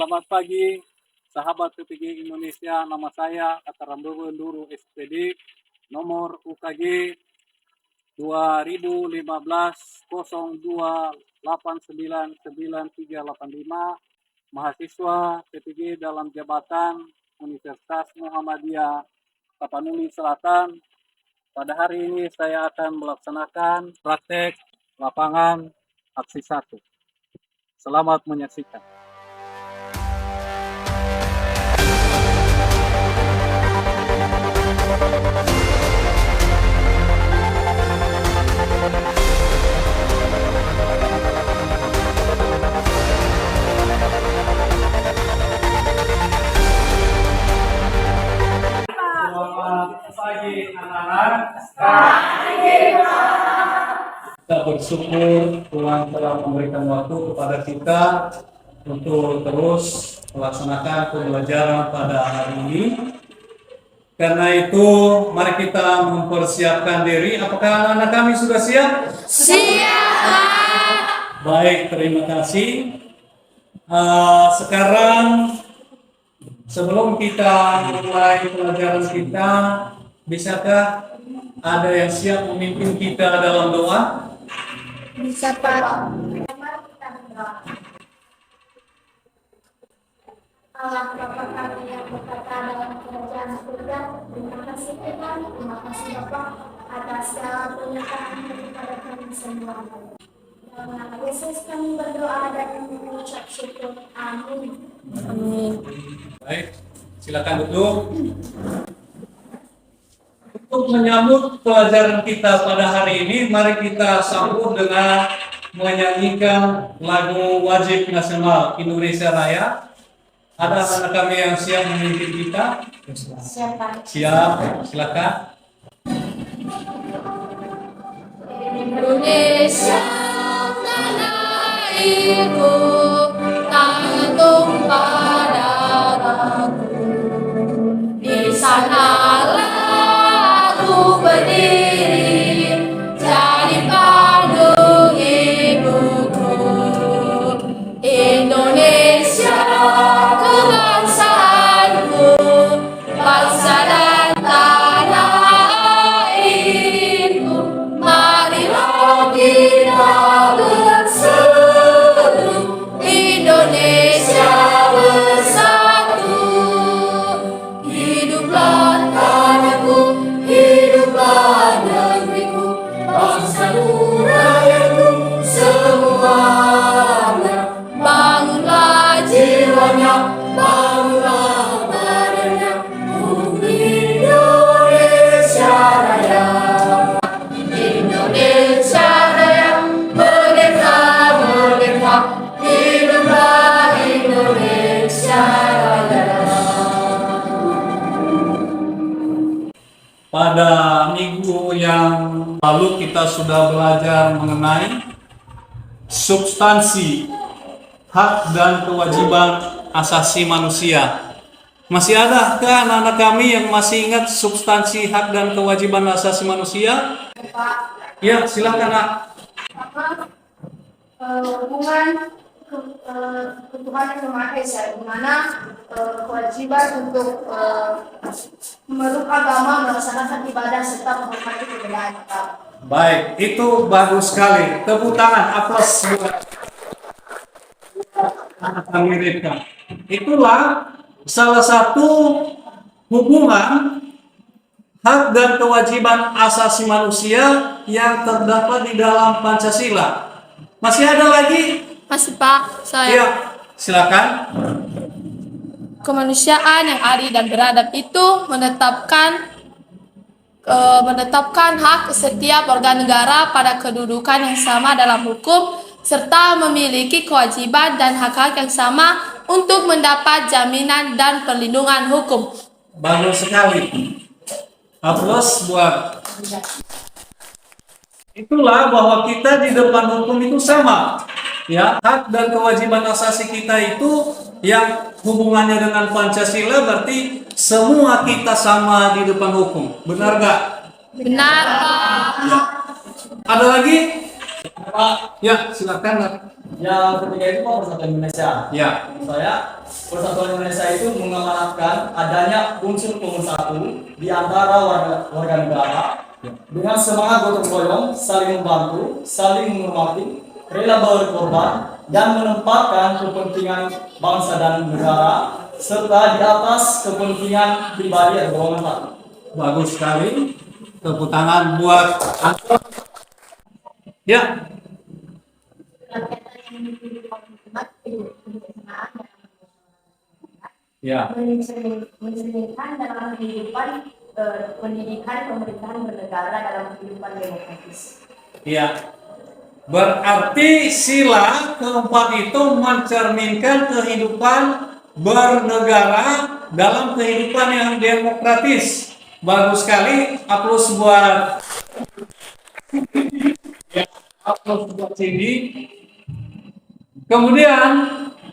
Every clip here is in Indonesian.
Selamat pagi, sahabat PPG Indonesia. Nama saya Atarambogo Nduru SPD, nomor UKG 2015-02-899385, mahasiswa PPG dalam jabatan Universitas Muhammadiyah Tapanuli Selatan. Pada hari ini saya akan melaksanakan praktek lapangan aksi 1. Selamat menyaksikan. Selamat pagi anak-anak. Kita bersyukur Tuhan telah memberikan waktu kepada kita untuk terus melaksanakan pembelajaran pada hari ini. Karena itu, mari kita mempersiapkan diri. Apakah anak-anak kami sudah siap? Siap. Baik, terima kasih. Sekarang sebelum kita mulai pelajaran kita, bisakah ada yang siap memimpin kita dalam doa? Bisa, Pak. Allah Bapa kami yang berkata dalam kerajaan surga, terima kasih Tuhan, terima kasih Bapa atas segala penyertaan kepada kami semua. Dalam nama Yesus kami berdoa dan mengucap syukur. Amin. Amin. Baik, silakan duduk. Untuk menyambut pelajaran kita pada hari ini, mari kita sambut dengan menyanyikan lagu wajib nasional Indonesia Raya. Ada anak kami yang siap memimpin kita? Siapa? Siap, silakan. Indonesia tanah airku, tanah tumpah darahku. Di sanalah aku berdiri, jadi pandu ibuku. Indonesia kebangsaanku, bangsa dan tanah airku. Marilah kita berseru, Indonesia bersatu. Hiduplah tanahku, hiduplah negeriku, bangsa rakyatku semuanya. Bangunlah jiwanya, bangunlah badannya, Indonesia Raya. Indonesia Raya, merdeka, merdeka, hiduplah Indonesia Raya. Pada minggu yang lalu kita sudah belajar mengenai substansi hak dan kewajiban asasi manusia. Masih adakah anak-anak kami yang masih ingat substansi hak dan kewajiban asasi manusia? Ya, silakan Nak. Hubungan ketuhanan yang Maha Esa, di mana kewajiban untuk memeluk agama, melaksanakan ibadah serta menghormati perbedaan agama. Baik, itu bagus sekali. Tepuk tangan, aplaus buat anak Amerika. Itulah salah satu hubungan hak dan kewajiban asasi manusia yang terdapat di dalam Pancasila. Masih ada lagi? Masih, Pak, saya. Ya, silakan. Kemanusiaan yang adil dan beradab itu menetapkan hak setiap warga negara pada kedudukan yang sama dalam hukum, serta memiliki kewajiban dan hak-hak yang sama untuk mendapat jaminan dan perlindungan hukum. Bagus sekali. Aplaus buat. Itulah bahwa kita di depan hukum itu sama. Ya, hak dan kewajiban asasi kita itu yang hubungannya dengan Pancasila berarti semua kita sama di depan hukum. Benar gak? Benar, Pak. Ya. Ada lagi? Ya, silakan. Yang ketiga itu Pak, Persatuan Indonesia. Ya. Saya Persatuan Indonesia itu mengamanatkan adanya unsur pemersatu di antara warga negara dengan semangat gotong royong, saling membantu, saling menghormati, rela berkorban, dan menempatkan kepentingan bangsa dan negara serta di atas kepentingan pribadi atau golongan, Pak. Bagus sekali. Tepuk tangan buat Anton. Ya. Ya. Mencerminkan dalam kehidupan pendidikan pemerintahan bernegara dalam kehidupan demokratis. Ya. Berarti sila keempat itu mencerminkan kehidupan bernegara dalam kehidupan yang demokratis. Bagus sekali. Aplaus buat ya, aplaus buat Cindy. Kemudian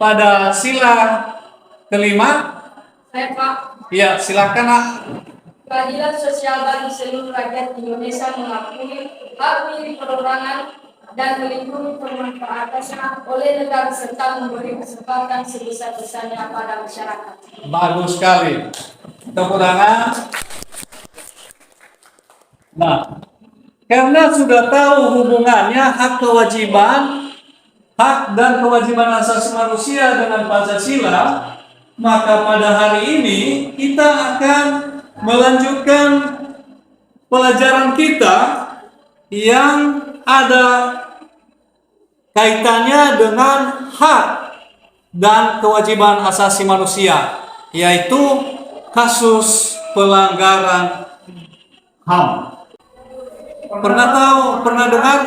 pada sila kelima, Saya Pak, ya silakan Nak. keadilan sosial bagi seluruh rakyat Indonesia mengakui hak milik perorangan dan melindungi pemanfaatannya oleh negara serta memberi kesempatan sebesar-besarnya pada masyarakat. Bagus sekali. Tepuk tangan. Nah, karena sudah tahu hubungannya hak dan kewajiban asasi manusia dengan Pancasila, maka pada hari ini kita akan melanjutkan pelajaran kita yang ada kaitannya dengan hak dan kewajiban asasi manusia, yaitu kasus pelanggaran HAM. Pernah dengar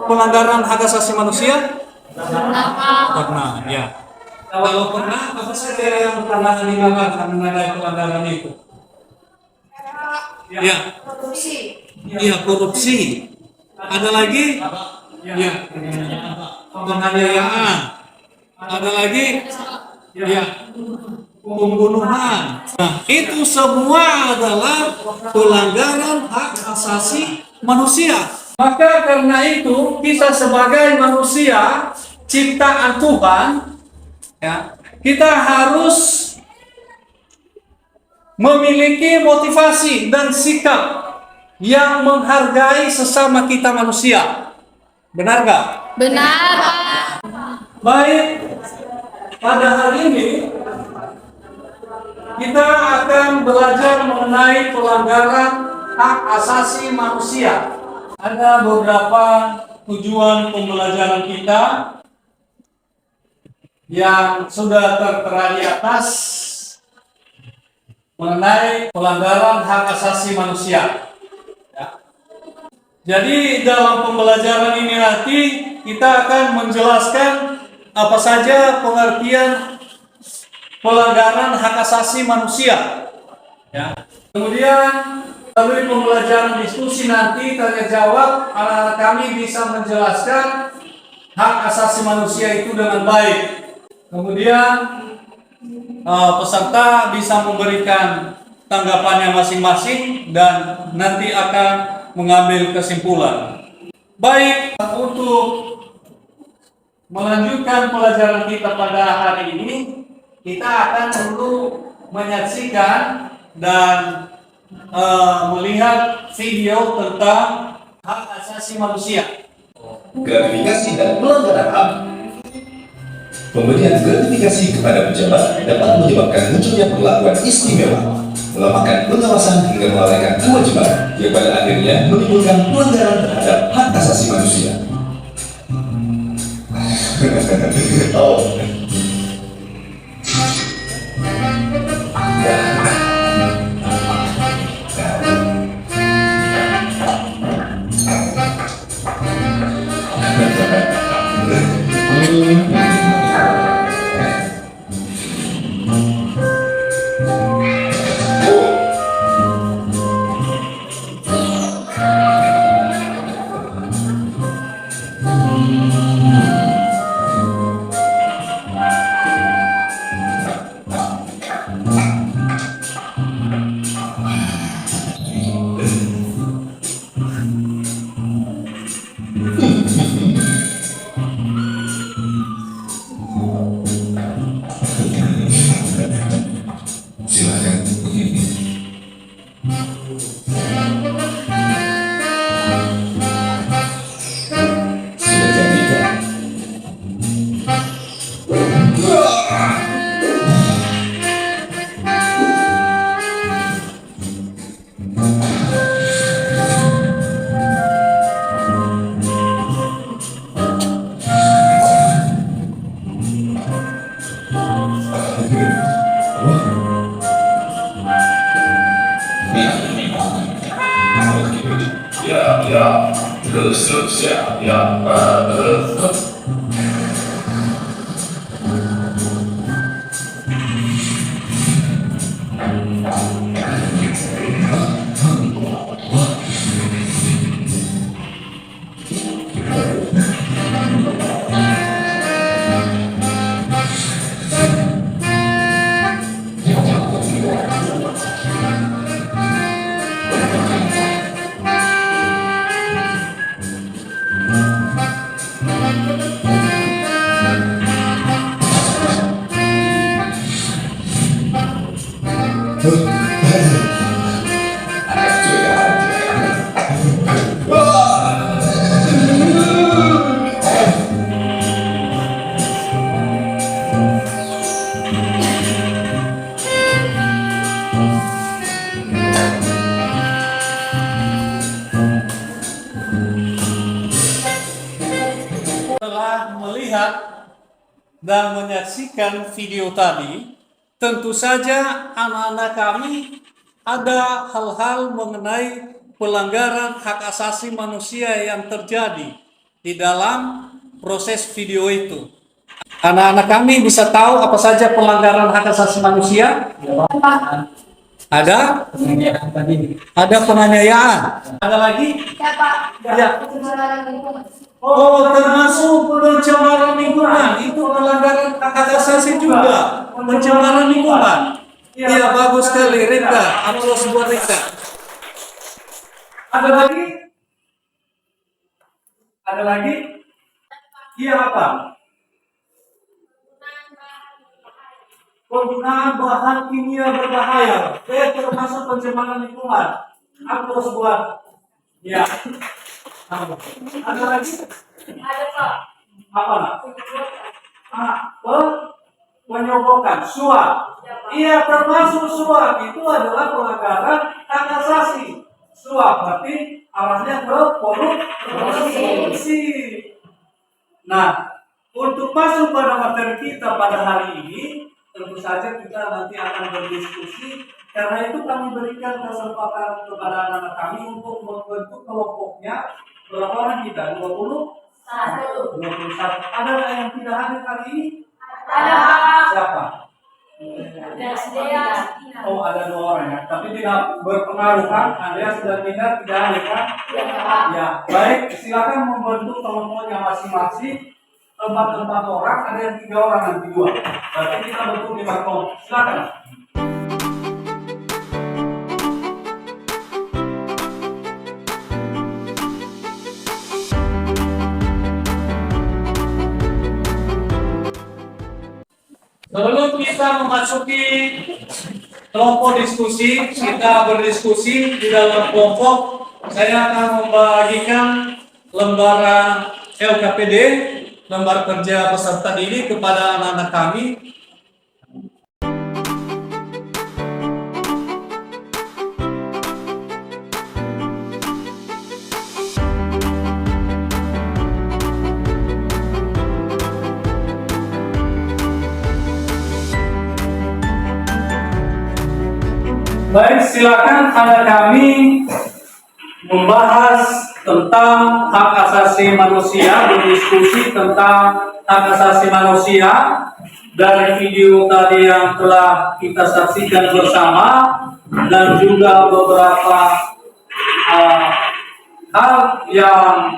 pelanggaran hak asasi manusia? Pernah, ya. Kalau pernah, apa saja yang pernah dilakukan mengenai pelanggaran itu? Ya. Iya, korupsi. Ada lagi? Ya. Penganiayaan. Ada lagi? Ya. Pembunuhan. Nah, itu semua adalah pelanggaran hak asasi manusia. Maka karena itu kita sebagai manusia ciptaan Tuhan, ya, kita harus memiliki motivasi dan sikap yang menghargai sesama kita manusia. Benar nggak? Benar, Pak. Baik, pada hari ini kita akan belajar mengenai pelanggaran hak asasi manusia. Ada beberapa tujuan pembelajaran kita yang sudah tertera di atas mengenai pelanggaran hak asasi manusia. Ya. Jadi dalam pembelajaran ini nanti kita akan menjelaskan apa saja pengertian pelanggaran hak asasi manusia. Ya. Kemudian melalui pembelajaran diskusi nanti tanya jawab, anak-anak kami bisa menjelaskan hak asasi manusia itu dengan baik. Kemudian peserta bisa memberikan tanggapannya masing-masing dan nanti akan mengambil kesimpulan. Baik, untuk melanjutkan pelajaran kita pada hari ini, kita akan perlu menyaksikan dan melihat video tentang hak asasi manusia. Gratifikasi dan pelanggaran HAM. Pemberian gratifikasi kepada pejabat dapat menyebabkan munculnya perlakuan istimewa, melemahkan pengawasan hingga melalaikan kewajiban yang pada akhirnya menimbulkan pelanggaran terhadap hak asasi manusia. Oh. Ya, terus ya. Setelah melihat dan menyaksikan video tadi, tentu saja anak-anak kami ada hal-hal mengenai pelanggaran hak asasi manusia yang terjadi di dalam proses video itu. Anak-anak kami bisa tahu apa saja pelanggaran hak asasi manusia? Ada? Ada penganiayaan. Ada lagi? Ya. Oh, termasuk pencemaran lingkungan. Itu pelanggaran hak asasi juga. Pencemaran lingkungan. Iya, bagus sekali. Rika, aplaus buat Rika. Ada lagi? Ada lagi? Iya, apa? Penggunaan bahan kimia berbahaya. Termasuk pencemaran lingkungan. Aplaus buat. Ya. Ada lagi? Ada Pak. Apa? Penyogokan, suap. Iya, termasuk suap itu adalah pelanggaran hak asasi. Suap berarti arahnya ke korupsi. Nah, untuk masuk pada materi kita pada hari ini, tentu saja kita nanti akan berdiskusi. Karena itu kami berikan kesempatan kepada anak-anak kami untuk membentuk kelompoknya. Berapa orang kita? 21? Ada yang tidak hadir hari ini? Ada. Siapa? Oh, ada 2 orang ya. Tapi tidak berpengaruh kan? Anda sudah tidak hadir kan? Ya, baik. Silakan membentuk kelompoknya masing-masing. Tempat-tempat orang ada yang 3 orang nanti 2. Berarti kita bentuk 5 kelompok. Silakan. Sebelum kita memasuki kelompok diskusi, kita berdiskusi di dalam kelompok. Saya akan membagikan lembaran LKPD, lembar kerja peserta didik kepada anak-anak kami. Baik, silakan anak kami membahas tentang hak asasi manusia, berdiskusi tentang hak asasi manusia dari video tadi yang telah kita saksikan bersama dan juga beberapa hal yang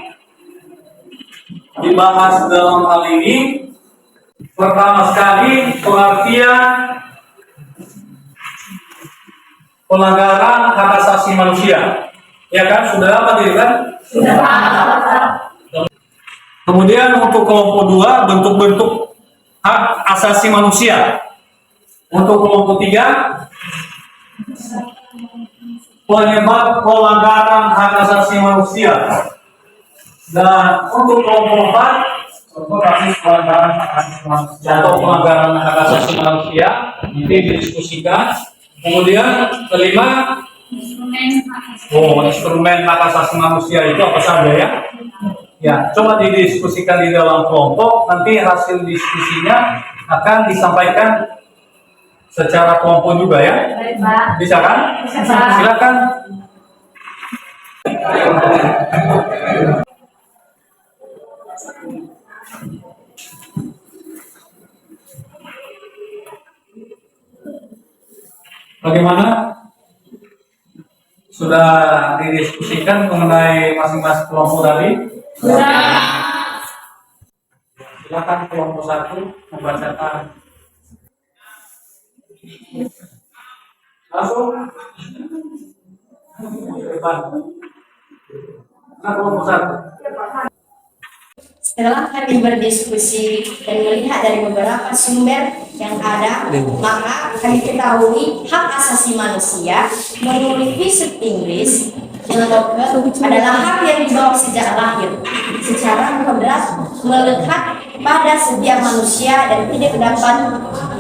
dibahas dalam hal ini. Pertama sekali, pengertian pelanggaran hak asasi manusia, ya kan? Sudah apa tadi kan? Sudah. Kemudian untuk kelompok 2, bentuk-bentuk hak asasi manusia. Untuk kelompok 3, penyebab pelanggaran hak asasi manusia. Dan untuk kelompok 4, kasus pelanggaran hak asasi manusia atau pelanggaran hak asasi manusia ini didiskusikan. Kemudian kelima, instrumen hak asasi manusia itu apa saja ya? Ya, coba didiskusikan di dalam kelompok. Nanti hasil diskusinya akan disampaikan secara kelompok juga ya. Baik, Pak. Bisa kan? Bisa, Pak. Silakan. Bagaimana? Sudah didiskusikan mengenai masing-masing kelompok tadi? Sudah. Silakan kelompok 1 membacakan. Langsung. Depan. Nah, kelompok 1. Setelah kami berdiskusi dan melihat dari beberapa sumber yang ada, maka kami ketahui hak asasi manusia menurut Visit Inggris adalah hak yang dibawa sejak lahir, secara kodrat melekat pada setiap manusia dan tidak dapat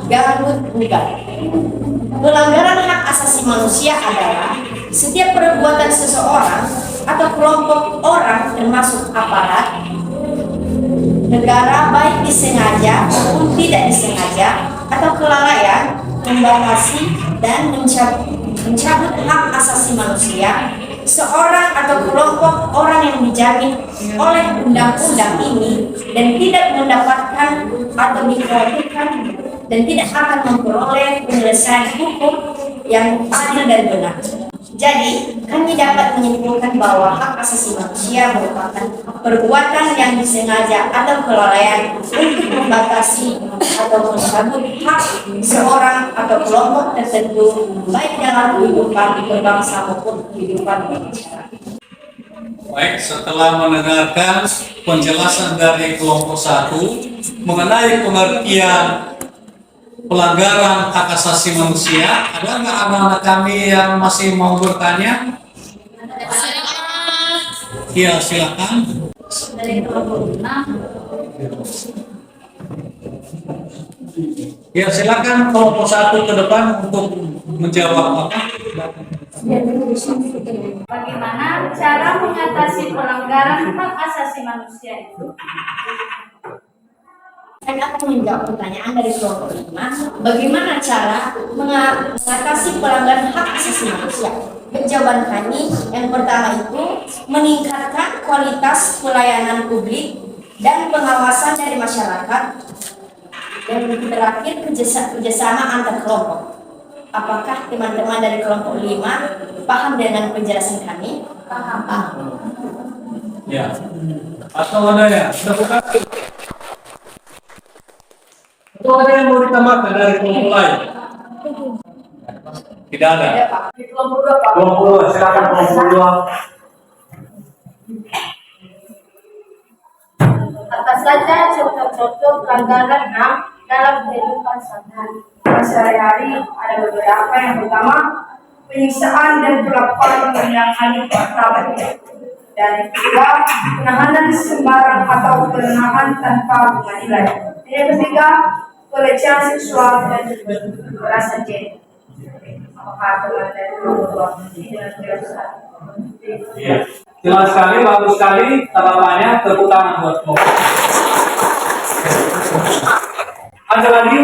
diganggu-gugat. Pelanggaran hak asasi manusia adalah setiap perbuatan seseorang atau kelompok orang termasuk aparat negara, baik disengaja maupun tidak disengaja, atau kelalaian membatasi dan mencabut hak asasi manusia seorang atau kelompok orang yang dijamin oleh undang-undang ini dan tidak mendapatkan atau dikhawatirkan dan tidak akan memperoleh penyelesaian hukum yang adil dan benar. Jadi, kami dapat menyimpulkan bahwa hak asasi manusia merupakan perbuatan yang disengaja atau kelalaian untuk membatasi atau mencabut hak seorang atau kelompok tertentu, baik dalam kehidupan berbangsa maupun kehidupan bermasyarakat. Baik, setelah mendengarkan penjelasan dari kelompok 1 mengenai pengertian pelanggaran hak asasi manusia, ada nggak anak-anak kami yang masih mau bertanya? Iya, silakan. Dari kelompok 5, Ya, silakan kelompok 1 ke depan untuk menjawab apa? Bagaimana cara mengatasi pelanggaran hak asasi manusia itu? saya akan menjawab pertanyaan dari kelompok 5. Bagaimana cara mengatasi pelanggaran hak asasi manusia? Jawaban kami yang pertama itu meningkatkan kualitas pelayanan publik dan pengawasan dari masyarakat, dan terakhir kerjasama antar kelompok. Apakah teman-teman dari kelompok 5 paham dengan penjelasan kami? Paham. Ya. Atau ada ya? Sudah buka? Atau ada yang mau ditambahkan dari kelompok lain? Tidak ada. Di kelompok 2, Pak. Kelompok 2, silakan kelompok 2. Apa saja contoh-contoh pelanggaran HAM dalam kehidupan sehari-hari? Ada beberapa. Yang pertama, penyiksaan dan perlakuan penghinaan martabat. Dan yang kedua, penahanan sembarang atau penahanan tanpa pengadilan. Yang ketiga, pelecehan seksual dan kekerasan gender. Apakah teman dari kelompok 2 ini dengan penjelasan? Iya. Jelas sekali, bagus sekali. Tanggapannya, tepuk tangan buat kelompok. Ada lagi?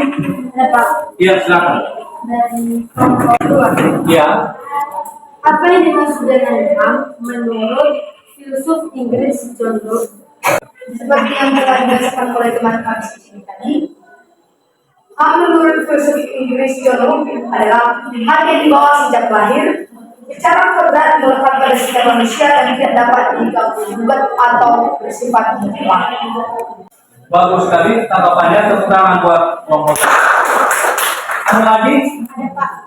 Ada, Pak. Iya, silakan. Dari kelompok 2. Iya. Apa yang dimaksud dengan HAM menurut filsuf Inggris John Locke? Seperti yang telah dijelaskan oleh teman-teman di sini tadi, hak menurut filsuf Inggris John Locke adalah hak yang dibawa sejak lahir, secara kodrat melekat pada setiap manusia dan tidak dapat diganggu-gugat atau bersifat mutlak. Bagus sekali tanggapannya, tepuk tangan buat kelompok. Ada lagi?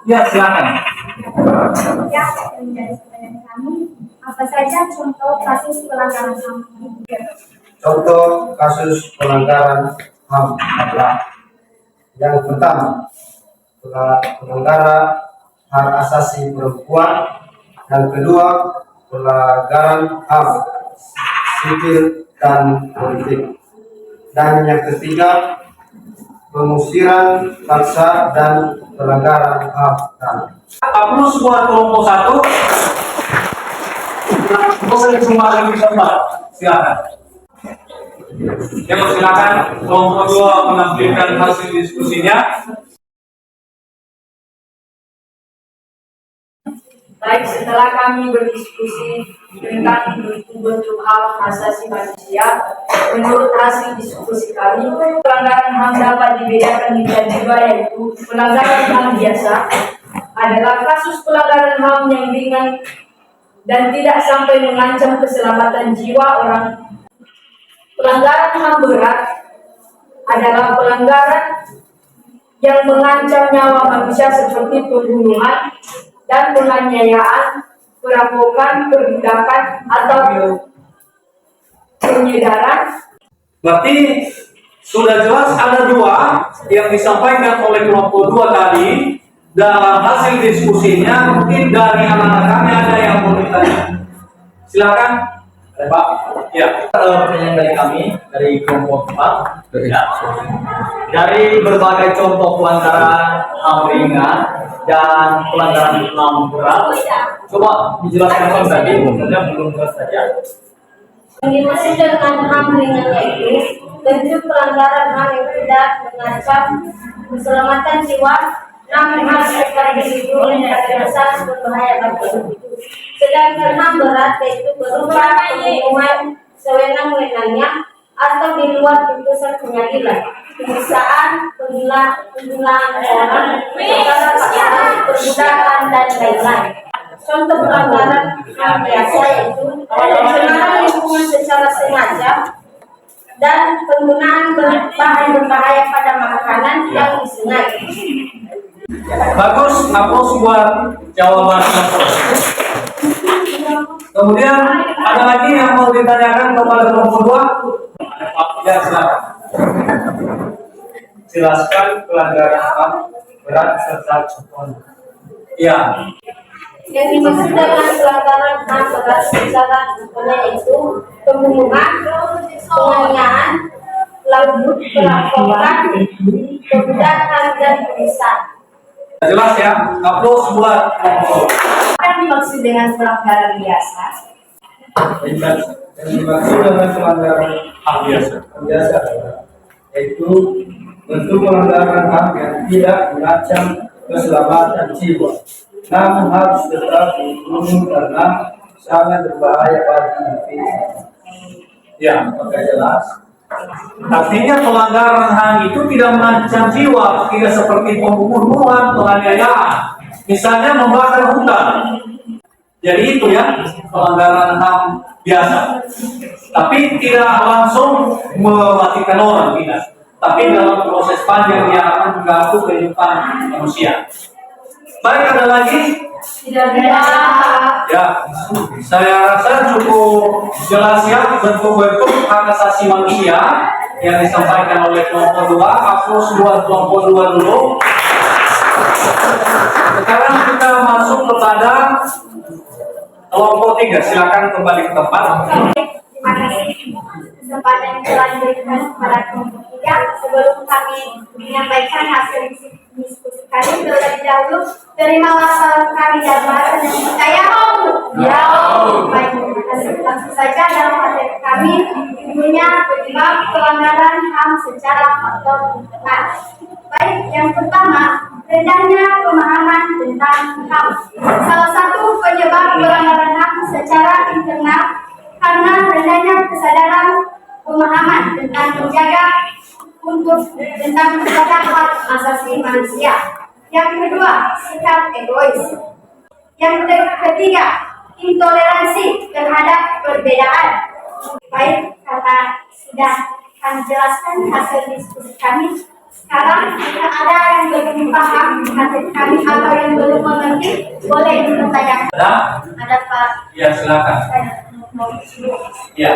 Ya, silakan. Ya, menjadi pertanyaan kami, apa saja contoh kasus pelanggaran HAM? Contoh kasus pelanggaran HAM adalah yang pertama, pelanggaran hak asasi perempuan, yang kedua, pelanggaran HAM sipil dan politik, dan yang ketiga, pengusiran paksa dan pelanggaran HAM. Aplaus buat kelompok 1. Boleh semua lebih cepat. Silakan. Ya, silakan kelompok 2 menampilkan hasil diskusinya. Baik, setelah kami berdiskusi tentang bentuk hak asasi manusia, menurut hasil diskusi kami, pelanggaran HAM dapat dibedakan menjadi dua, yaitu pelanggaran HAM biasa adalah kasus pelanggaran HAM yang ringan dan tidak sampai mengancam keselamatan jiwa orang. Pelanggaran HAM berat adalah pelanggaran yang mengancam nyawa manusia seperti pembunuhan dan penganiayaan, perampokan, perbudakan, atau penyedaran. Berarti sudah jelas ada dua yang disampaikan oleh kelompok 2 tadi. Dalam hasil diskusinya mungkin dari anak-anak kami ada yang mau ditanya. Silakan, Pak. Ya. Pertanyaan dari kami dari kelompok 4. Ya. Dari berbagai contoh pelanggaran HAM ringan dan pelanggaran HAM berat, coba dijelaskan kembali, sebenarnya belum jelas saja. Yang dimaksud dengan HAM ringan yaitu bentuk pelanggaran HAM yang tidak mengancam keselamatan jiwa, namun HAM secara individu tidak besar berbahaya bagi individu. Sedangkan HAM berat yaitu berupa pembunuhan sewenang-wenangnya atau di luar putusan pengadilan, penyiksaan, penghilangan orang, perbudakan, dan lain-lain. Contoh pelanggaran HAM biasa yaitu pencemaran lingkungan secara sengaja dan penggunaan bahan berbahaya pada makanan yang disengaja. Bagus, aplaus buat jawaban. Kemudian ada lagi yang mau ditanyakan kepada kelompok 2? Ya, silakan. Jelaskan pelanggaran HAM berat serta contohnya. Ya. Yang dimaksud dengan pelanggaran HAM berat secara contohnya yaitu pembunuhan, penganiayaan, perampokan, perbudakan, dan penyiksaan. Jelas ya, aplaus buat kelompok. Apa yang dimaksud dengan pelanggaran biasa? Yang dimaksud dengan pelanggaran HAM biasa. biasa yaitu bentuk pelanggaran HAM yang tidak mengancam keselamatan jiwa, namun harus tetap dibunuh karena sangat berbahaya bagi individu. Ya, Apakah jelas? artinya pelanggaran HAM itu tidak mengancam jiwa, tidak seperti pembunuhan, penganiayaan. Misalnya membakar hutan. Jadi itu ya pelanggaran HAM biasa. Tapi tidak langsung mematikan orang, tidak. Tapi dalam proses panjang yang akan mengganggu kehidupan manusia. Baik, ada lagi? Tidak biasa. Ya, saya rasa cukup jelas ya bentuk-bentuk hak asasi manusia yang disampaikan oleh kelompok 2. Aplaus buat kelompok 2 dulu. Sekarang kita masuk kepada kelompok 3. Silakan kembali ke tempat. Terima kasih kesempatan yang telah diberikan kepada kelompok 3. Sebelum kami menyampaikan hasil diskusi kami, terlebih dahulu terimalah salam kami dan bahasa dan percaya. Ya. Baik, terima kasih. Langsung saja dalam materi kami, judulnya penyebab pelanggaran HAM secara faktor internal. Baik, yang pertama, rendahnya pemahaman tentang HAM. Salah satu penyebab pelanggaran HAM secara internal karena rendahnya kesadaran pemahaman tentang menjaga hak asasi manusia. Yang kedua, sikap egois. Yang ketiga, intoleransi terhadap perbedaan. Baik, karena sudah kami jelaskan hasil diskusi kami, sekarang jika ada yang belum paham hasil kami atau yang belum mengerti, boleh bertanya. Ada Pak? Ya, silakan. Ya.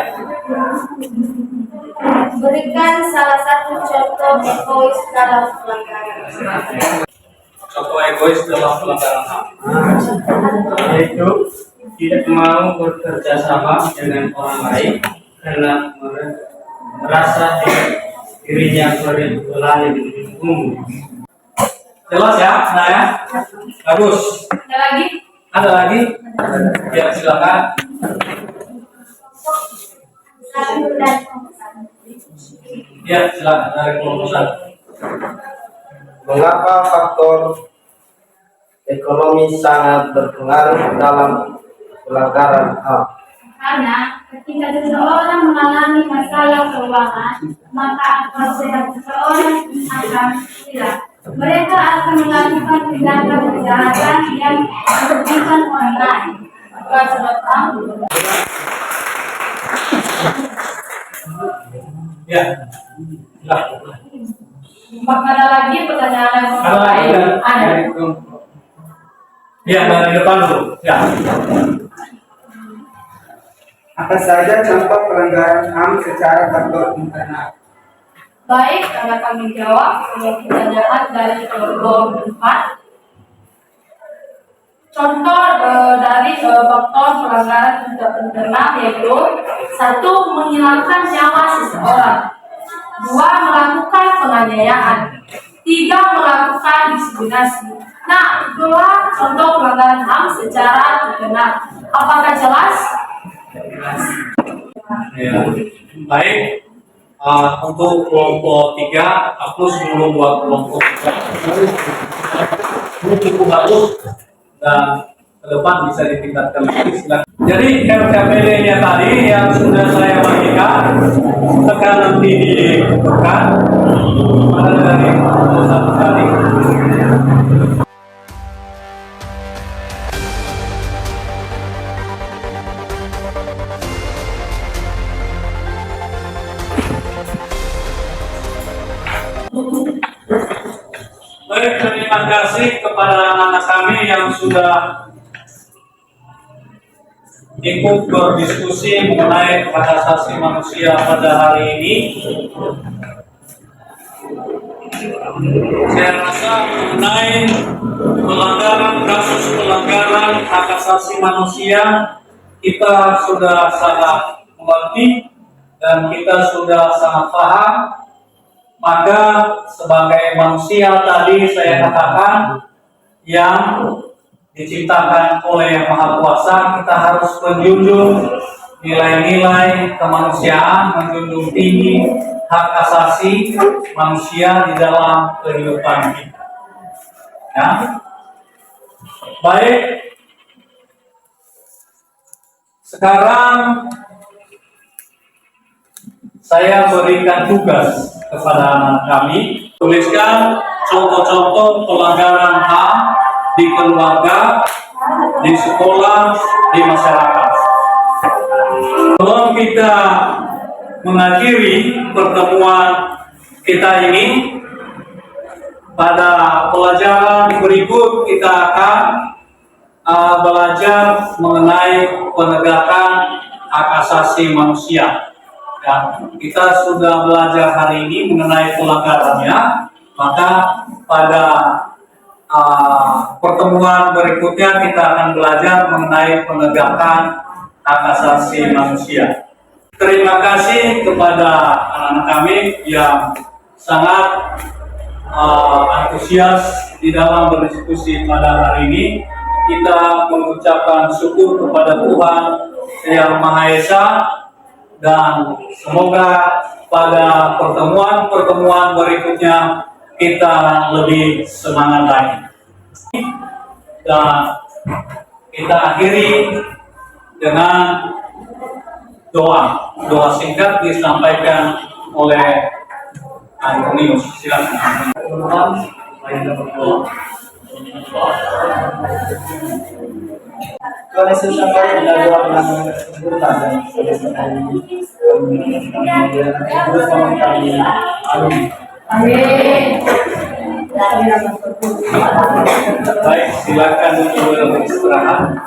Berikan salah satu contoh egois dalam pelanggaran. Contoh egois dalam pelanggaran HAM. Yaitu tidak mau bekerja sama dengan orang lain karena merasa dirinya berlain umum. Jelas ya, nah ya. Bagus. Ada lagi? Ada lagi? Ya, silakan. Ya, silakan dari kelompok 1. Mengapa faktor ekonomi sangat berpengaruh dalam pelanggaran HAM. Karena ketika seseorang mengalami masalah keuangan, maka akal sehat seseorang akan hilang. Mereka akan melakukan tindakan kejahatan yang merugikan orang lain. Ya. Apakah ada lagi pertanyaan yang Ada lagi lain? ya? Ada. Ya, dari depan dulu. Ya. Apa saja contoh pelanggaran HAM secara faktor internal? Baik, karena kami jawab pertanyaan dari kelompok 4. Contoh dari faktor pelanggaran internal yaitu 1. Menghilangkan nyawa seseorang, 2. Melakukan penganiayaan, 3. Melakukan diskriminasi. Nah, itulah contoh pelanggaran HAM secara internal. Apakah jelas? Ya. Baik. Untuk kelompok 3, aku sebelum buat kelompok 3 ini cukup bagus dan ke depan bisa ditingkatkan lagi. Silakan. Jadi RKPD-nya tadi yang sudah saya bagikan sekarang nanti ditentukan pada dari satu kali. Baik, terima kasih kepada anak-anak kami yang sudah ikut berdiskusi mengenai hak asasi manusia pada hari ini. Saya rasa mengenai kasus pelanggaran hak asasi manusia kita sudah sangat mengerti dan kita sudah sangat paham. Maka sebagai manusia tadi saya katakan yang diciptakan oleh Yang Maha Kuasa, kita harus menjunjung nilai-nilai kemanusiaan, menjunjung tinggi hak asasi manusia di dalam kehidupan kita. Ya. Baik, sekarang saya berikan tugas kepada anak kami, tuliskan contoh-contoh pelanggaran HAM di keluarga, di sekolah, di masyarakat. Sebelum kita mengakhiri pertemuan kita ini, pada pelajaran berikut kita akan belajar mengenai penegakan hak asasi manusia. Ya, kita sudah belajar hari ini mengenai pelanggarannya, maka pada pertemuan berikutnya kita akan belajar mengenai penegakan hak asasi manusia. Terima kasih kepada anak-anak kami yang sangat antusias di dalam berdiskusi pada hari ini. Kita mengucapkan syukur kepada Tuhan Yang Maha Esa, dan semoga pada pertemuan berikutnya kita lebih semangat lagi. Dan kita akhiri dengan doa singkat disampaikan oleh Antonius. Silakan. Tuhan Yesus sampai bila doa penanganan kesembuhan dan selesai terus tolong kami. Amin. Amin. Baik, silakan untuk beristirahat.